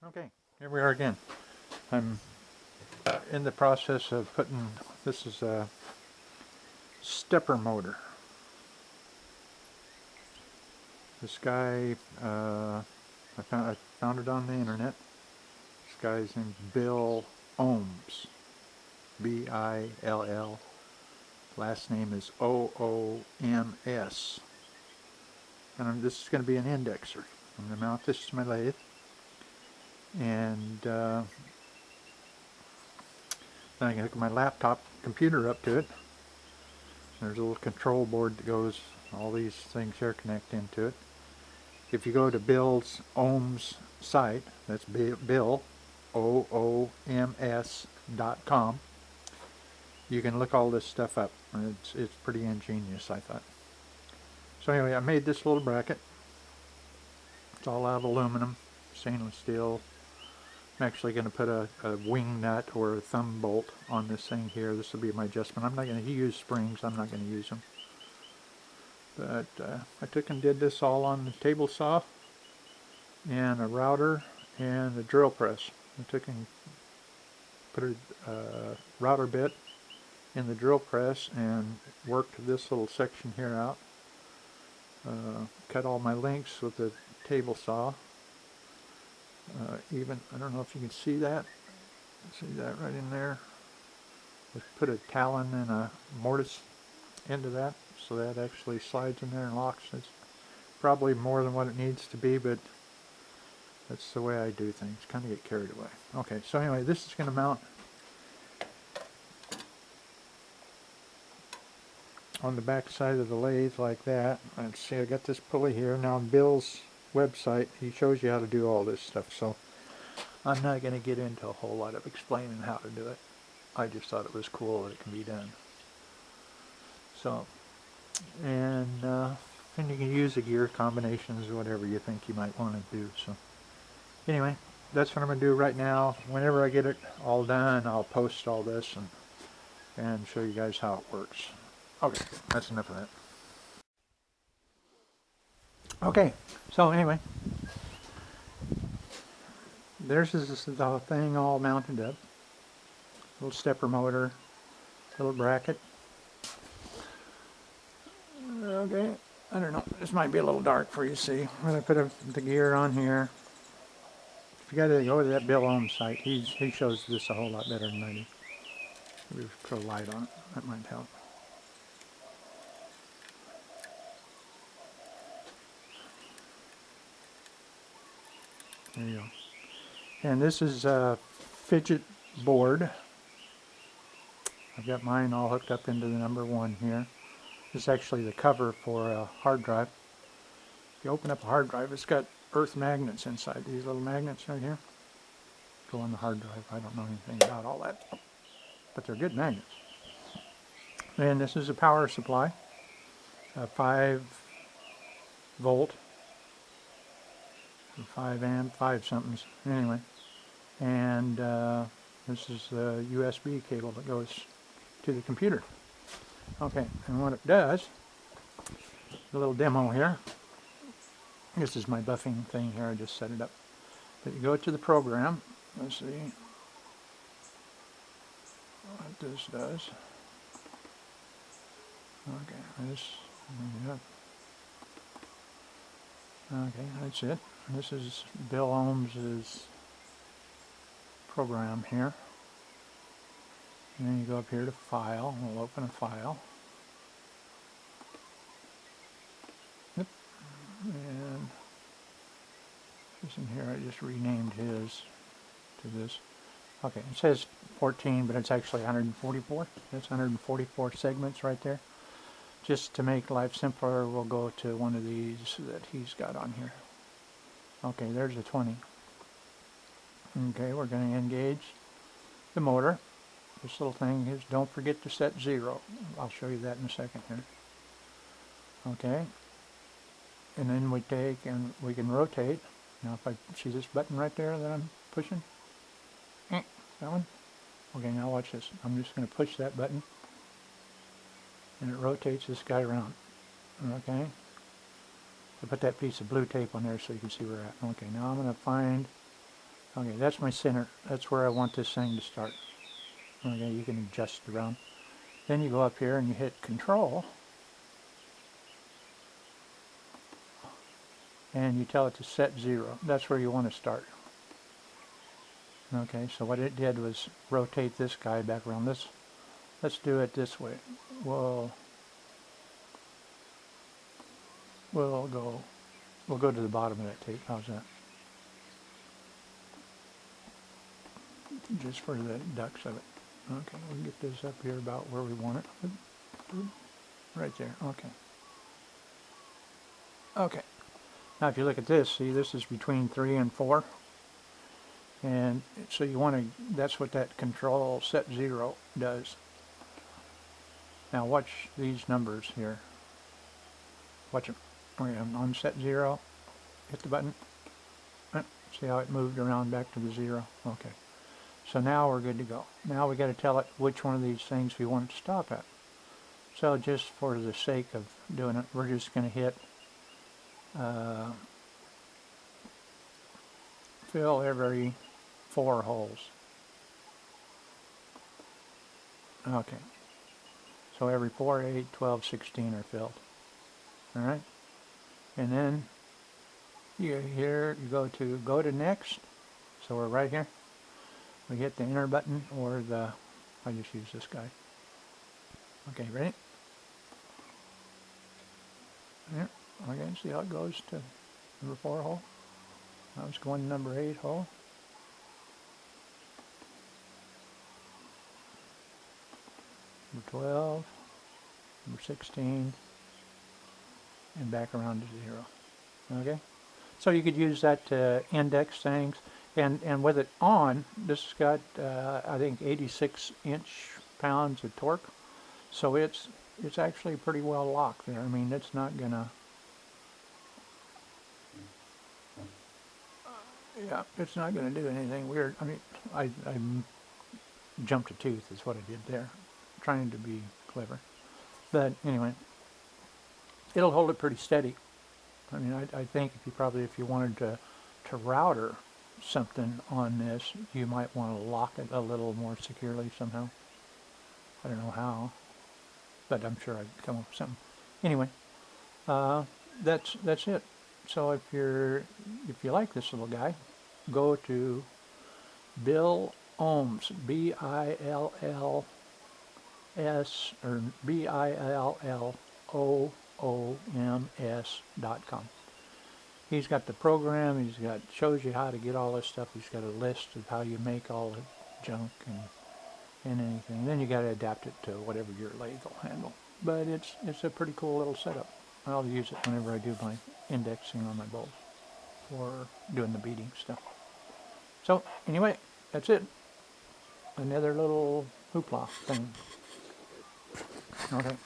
Okay, here we are again. I'm in the process of putting, this is a stepper motor. This guy, I found it on the internet. This guy's named Bill Ohms, B-I-L-L. Last name is O-O-M-S. And this is going to be an indexer. I'm going to mount this to my lathe. And then I can hook my laptop computer up to it. There's a little control board that goes, all these things here connect into it. If you go to Bill's Ohms site, that's Bill, OOMS.com, you can look all this stuff up. It's pretty ingenious, I thought. So anyway, I made this little bracket. It's all out of aluminum, stainless steel. I'm actually going to put a wing nut or a thumb bolt on this thing here. This will be my adjustment. I'm not going to use springs. I'm not going to use them. But I took and did this all on the table saw and a router and a drill press. I took and put a router bit in the drill press and worked this little section here out. Cut all my links with the table saw. Even, I don't know if you can see that. See that right in there? Just put a talon and a mortise into that, so that actually slides in there and locks. It's probably more than what it needs to be, but that's the way I do things. Kind of get carried away. Okay, so anyway, this is going to mount on the back side of the lathe like that. Let's see, I got this pulley here. Now on Bill's website, he shows you how to do all this stuff, so I'm not going to get into a whole lot of explaining how to do it. I just thought it was cool that it can be done. So, and you can use the gear combinations or whatever you think you might want to do. So anyway, that's what I'm going to do right now. Whenever I get it all done, I'll post all this and show you guys how it works. Okay, that's enough of that. Okay, so anyway, there's the thing all mounted up. Little stepper motor, little bracket. Okay, I don't know, this might be a little dark for you to see. I'm going to put the gear on here. If you got to go to that Bill Ohms site, he shows this a whole lot better than I do. Maybe put a light on it, that might help. There you go. And this is a fidget board. I've got mine all hooked up into the number 1 here. This is actually the cover for a hard drive. If you open up a hard drive, it's got earth magnets inside. These little magnets right here go on the hard drive. I don't know anything about all that, but they're good magnets. And this is a power supply, a 5 volt, 5 amp, 5 somethings, anyway. And this is the USB cable that goes to the computer. Okay, and what it does, a little demo here. This is my buffing thing here, I just set it up. But you go to the program, let's see what this does. Okay, okay, that's it. This is Bill Ohms' program here. And then you go up here to File, we'll open a file. Yep. And this in here, I just renamed his to this. Okay, it says 14, but it's actually 144. That's 144 segments right there. Just to make life simpler, we'll go to one of these that he's got on here. Okay, there's a 20. Okay, we're going to engage the motor. This little thing is, don't forget to set 0. I'll show you that in a second here. Okay, and then we take and we can rotate. Now if I see this button right there that I'm pushing, that one. Okay, now watch this. I'm just going to push that button and it rotates this guy around. Okay, I put that piece of blue tape on there so you can see where we're at. Okay, now I'm going to find Okay, that's my center. That's where I want this thing to start. Okay, you can adjust it around. Then you go up here and you hit Control, and you tell it to set 0. That's where you want to start. Okay, so what it did was rotate this guy back around. Let's do it this way. We'll go to the bottom of that tape. How's that? Just for the ducks of it. Okay, we'll get this up here about where we want it. Right there. Okay. Okay. Now if you look at this, see, this is between 3 and 4. And so you want to, that's what that Control set 0 does. Now watch these numbers here. Watch them. Okay, I'm on set 0. Hit the button. See how it moved around back to the 0? Okay. So now we're good to go. Now we got to tell it which one of these things we want it to stop at. So just for the sake of doing it, we're just going to hit fill every 4 holes. Okay. So every 4, 8, 12, 16 are filled. Alright? And then you go to next. So we're right here. We hit the enter button or I just use this guy. Okay, ready? There. Okay, see how it goes to number 4 hole? Now it's going to number 8 hole. Number 12, number 16, and back around to 0. Okay? So you could use that to index things. And with it on, this has got, I think, 86 inch-pounds of torque. So it's actually pretty well locked there. I mean, it's not going to... Yeah, it's not going to do anything weird. I mean, I jumped a tooth is what I did there, trying to be clever. But anyway, it'll hold it pretty steady. I mean, I think if you wanted to router something on this, you might want to lock it a little more securely somehow. I don't know how, but I'm sure I'd come up with something. Anyway, that's it. So if you like this little guy, go to Bill Ohms, B-I-L-L-S or BILLOOMS.com. He's got the program. Shows you how to get all this stuff. He's got a list of how you make all the junk and anything. Then you got to adapt it to whatever your lathe will handle. But it's a pretty cool little setup. I'll use it whenever I do my indexing on my bolts or doing the beading stuff. So anyway, that's it. Another little hoopla thing. Okay.